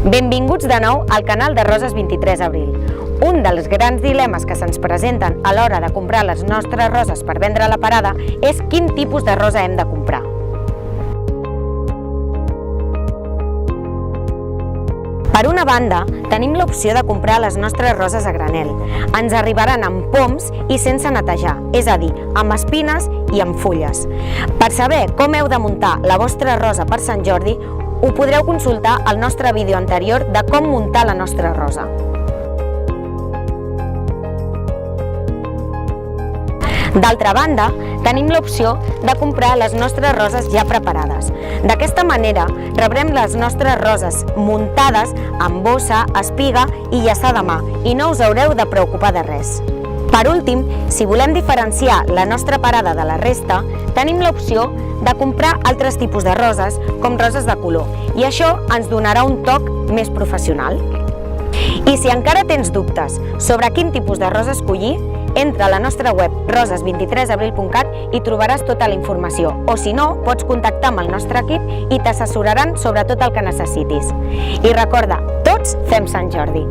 Benvinguts de nou al canal de Roses 23 Abril. Un dels grans dilemes que se'ns presenten a l'hora de comprar les nostres roses per vendre a la parada és quin tipus de rosa hem de comprar. Per una banda, tenim l'opció de comprar les nostres roses a granel. Ens arribaran amb poms i sense netejar, és a dir, amb espines i amb fulles. Per saber com heu de muntar la vostra rosa per Sant Jordi, ho podreu consultar al nostre vídeo anterior de com muntar la nostra rosa. D'altra banda, tenim l'opció de comprar les nostres roses ja preparades. D'aquesta manera, rebrem les nostres roses muntades amb bossa, espiga i llaçada a mà i no us haureu de preocupar de res. Per últim, si volem diferenciar la nostra parada de la resta, tenim l'opció de comprar altres tipus de roses, com roses de color, i això ens donarà un toc més professional. I si encara tens dubtes sobre quin tipus de rosa escollir, entra a la nostra web roses23abril.cat i trobaràs tota la informació, o si no, pots contactar amb el nostre equip i t'assessoraran sobre tot el que necessitis. I recorda, tots fem Sant Jordi!